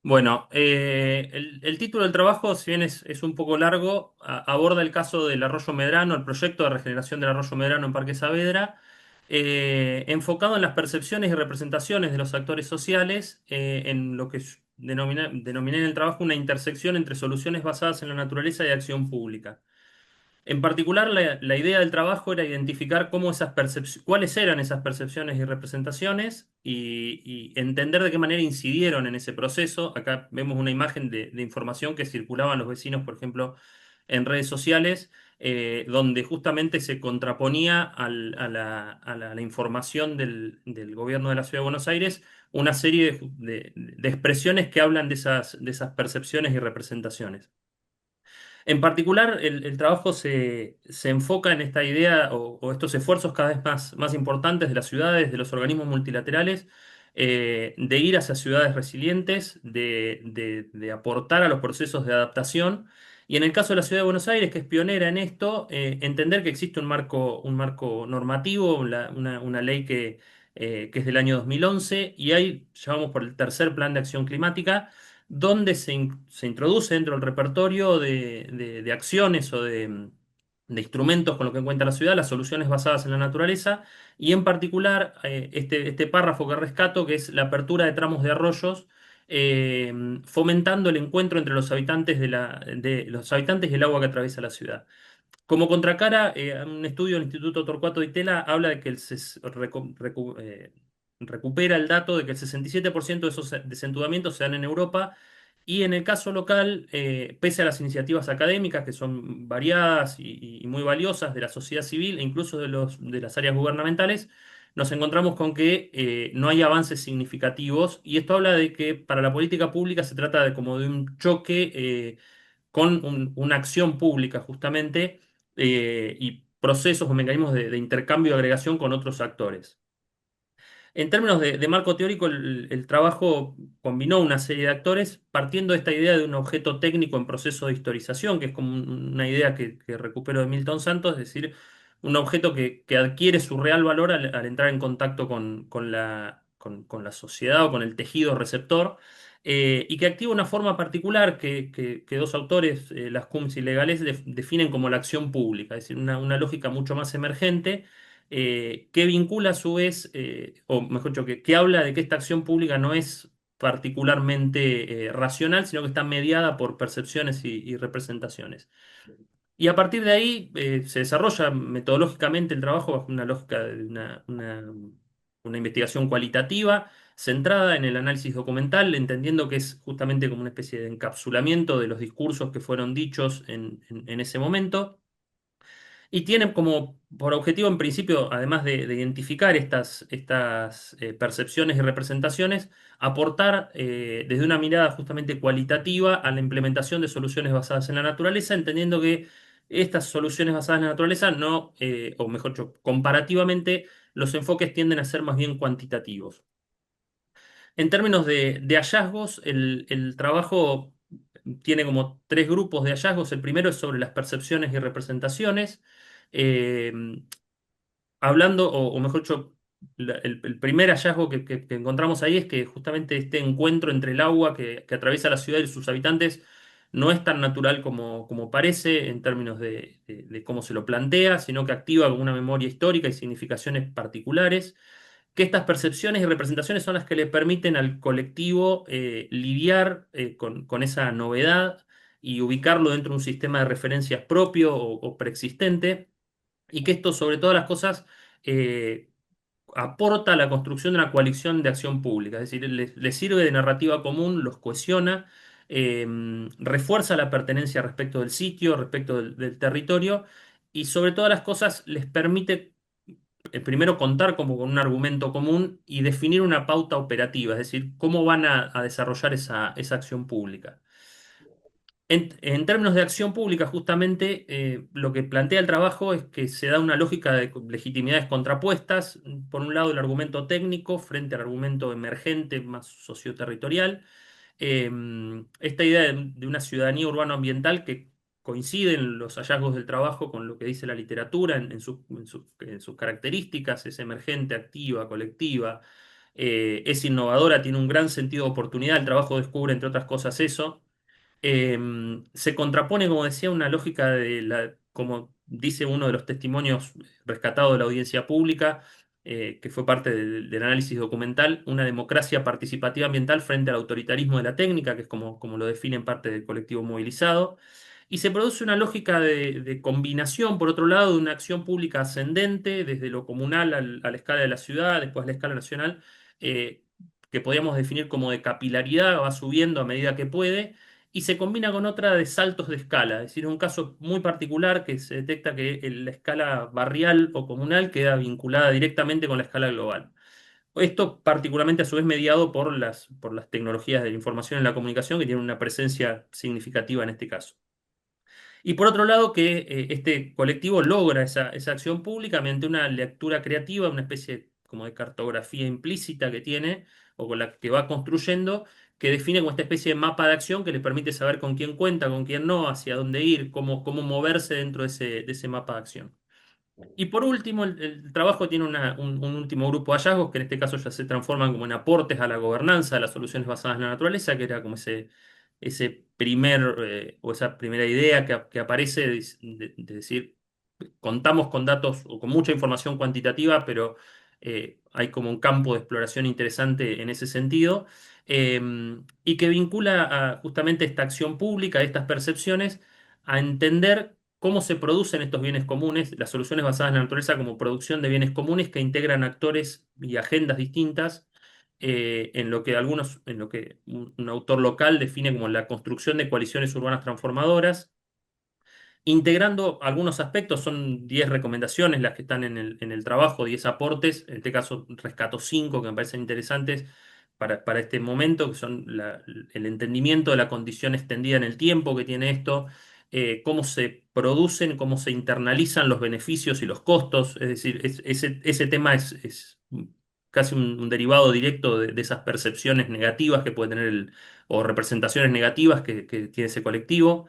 Bueno, el título del trabajo, si bien es un poco largo, aborda el caso del Arroyo Medrano, el proyecto de regeneración del Arroyo Medrano en Parque Saavedra, enfocado en las percepciones y representaciones de los actores sociales, en lo que denominé en el trabajo una intersección entre soluciones basadas en la naturaleza y acción pública. En particular, la idea del trabajo era identificar cuáles eran esas percepciones y representaciones y entender de qué manera incidieron en ese proceso. Acá vemos una imagen de información que circulaban los vecinos, por ejemplo, en redes sociales, donde justamente se contraponía a la información del gobierno de la Ciudad de Buenos Aires una serie de expresiones que hablan de esas percepciones y representaciones. En particular, el trabajo se enfoca en esta idea o estos esfuerzos cada vez más importantes de las ciudades, de los organismos multilaterales, de ir hacia ciudades resilientes, de aportar a los procesos de adaptación. Y en el caso de la Ciudad de Buenos Aires, que es pionera en esto, entender que existe un marco normativo, una ley que es del año 2011, y ahí ya vamos por el tercer plan de acción climática donde se introduce dentro del repertorio de acciones o de instrumentos con los que cuenta la ciudad, las soluciones basadas en la naturaleza, y en particular este párrafo que rescato, que es la apertura de tramos de arroyos, fomentando el encuentro entre los habitantes y el agua que atraviesa la ciudad. Como contracara, un estudio del Instituto Torcuato Di Tella habla de que recupera el dato de que el 67% de esos desentudamientos se dan en Europa y en el caso local, pese a las iniciativas académicas que son variadas y muy valiosas de la sociedad civil e incluso de las áreas gubernamentales, nos encontramos con que no hay avances significativos y esto habla de que para la política pública se trata de como de un choque con una acción pública justamente y procesos o mecanismos de intercambio y agregación con otros actores. En términos de marco teórico, el trabajo combinó una serie de actores partiendo de esta idea de un objeto técnico en proceso de historización, que es como una idea que recupero de Milton Santos, es decir, un objeto que adquiere su real valor al entrar en contacto con la sociedad o con el tejido receptor, y que activa una forma particular que dos autores, Las y Legales, definen como la acción pública, es decir, una lógica mucho más emergente que vincula a su vez, o mejor dicho, que habla de que esta acción pública no es particularmente racional, sino que está mediada por percepciones y representaciones. Y a partir de ahí se desarrolla metodológicamente el trabajo bajo una lógica de una investigación cualitativa centrada en el análisis documental, entendiendo que es justamente como una especie de encapsulamiento de los discursos que fueron dichos en ese momento y tiene como por objetivo, en principio, además de identificar estas percepciones y representaciones, aportar desde una mirada justamente cualitativa a la implementación de soluciones basadas en la naturaleza, entendiendo que estas soluciones basadas en la naturaleza no, o mejor dicho, comparativamente, los enfoques tienden a ser más bien cuantitativos. En términos de hallazgos, el trabajo tiene como tres grupos de hallazgos. El primero es sobre las percepciones y representaciones. Eh, Hablando, o mejor dicho, el primer hallazgo que encontramos ahí es que justamente este encuentro entre el agua que atraviesa la ciudad y sus habitantes no es tan natural como parece en términos de cómo se lo plantea, sino que activa una memoria histórica y significaciones particulares que estas percepciones y representaciones son las que le permiten al colectivo lidiar con esa novedad y ubicarlo dentro de un sistema de referencias propio o preexistente, y que esto, sobre todas las cosas, eh, aporta a la construcción de una coalición de acción pública, es decir, les sirve de narrativa común, los cohesiona, eh, refuerza la pertenencia respecto del sitio, respecto del territorio, y sobre todas las cosas les permite primero contar como con un argumento común y definir una pauta operativa, es decir, cómo van a desarrollar esa acción pública. En términos de acción pública, justamente lo que plantea el trabajo es que se da una lógica de legitimidades contrapuestas. Por un lado, el argumento técnico frente al argumento emergente, más socioterritorial. Eh, Esta idea de una ciudadanía urbano-ambiental que coincide en los hallazgos del trabajo con lo que dice la literatura en sus características, es emergente, activa, colectiva, es innovadora, tiene un gran sentido de oportunidad, el trabajo descubre, entre otras cosas, eso. Se contrapone, como decía, una lógica como dice uno de los testimonios rescatados de la audiencia pública, que fue parte del análisis documental, una democracia participativa ambiental frente al autoritarismo de la técnica, que es como lo define en parte del colectivo movilizado. Y se produce una lógica de combinación, por otro lado, de una acción pública ascendente, desde lo comunal a la escala de la ciudad, después a la escala nacional, eh, que podríamos definir como de capilaridad, va subiendo a medida que puede y se combina con otra de saltos de escala, es decir, un caso muy particular que se detecta que la escala barrial o comunal queda vinculada directamente con la escala global. Esto particularmente a su vez mediado por las tecnologías de la información y la comunicación que tienen una presencia significativa en este caso. Y por otro lado, que este colectivo logra esa acción pública mediante una lectura creativa, una especie como de cartografía implícita que tiene o con la que va construyendo, que define como esta especie de mapa de acción que le permite saber con quién cuenta, con quién no, hacia dónde ir, cómo moverse dentro de ese mapa de acción. Y por último, el trabajo tiene un último grupo de hallazgos que en este caso ya se transforman como en aportes a la gobernanza de las soluciones basadas en la naturaleza, que era como ese primer o esa primera idea que aparece de decir, contamos con datos o con mucha información cuantitativa, pero hay como un campo de exploración interesante en ese sentido, eh, y que vincula justamente esta acción pública, estas percepciones, a entender cómo se producen estos bienes comunes, las soluciones basadas en la naturaleza como producción de bienes comunes que integran actores y agendas distintas, en lo que un autor local define como la construcción de coaliciones urbanas transformadoras, integrando algunos aspectos. Son 10 recomendaciones las que están en el trabajo, 10 aportes. En este caso rescato 5 que me parecen interesantes para este momento, que son el entendimiento de la condición extendida en el tiempo que tiene esto, cómo se producen, cómo se internalizan los beneficios y los costos. Es decir, ese tema es casi un derivado directo de esas percepciones negativas que puede tener o representaciones negativas que tiene ese colectivo,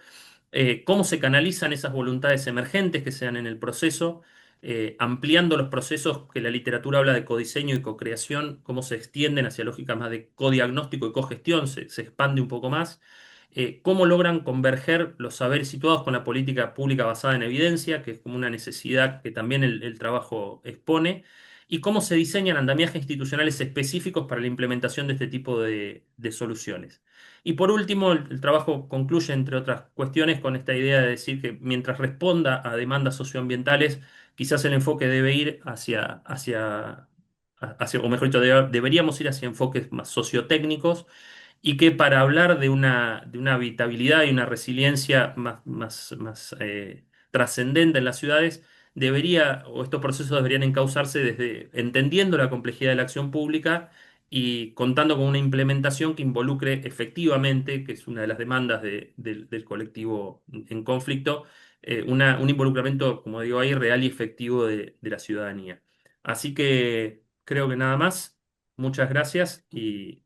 cómo se canalizan esas voluntades emergentes que se dan en el proceso, ampliando los procesos que la literatura habla de codiseño y cocreación, cómo se extienden hacia lógicas más de codiagnóstico y cogestión, se expande un poco más, cómo logran converger los saberes situados con la política pública basada en evidencia, que es como una necesidad que también el trabajo expone, y cómo se diseñan andamiajes institucionales específicos para la implementación de este tipo de soluciones. Y por último, el trabajo concluye, entre otras cuestiones, con esta idea de decir que mientras responda a demandas socioambientales, quizás el enfoque debe ir o mejor dicho, deberíamos ir hacia enfoques más sociotécnicos y que para hablar de una habitabilidad y una resiliencia más trascendente en las ciudades, estos procesos deberían encauzarse desde entendiendo la complejidad de la acción pública y contando con una implementación que involucre efectivamente, que es una de las demandas del colectivo en conflicto, un involucramiento, como digo ahí, real y efectivo de la ciudadanía. Así que creo que nada más. Muchas gracias y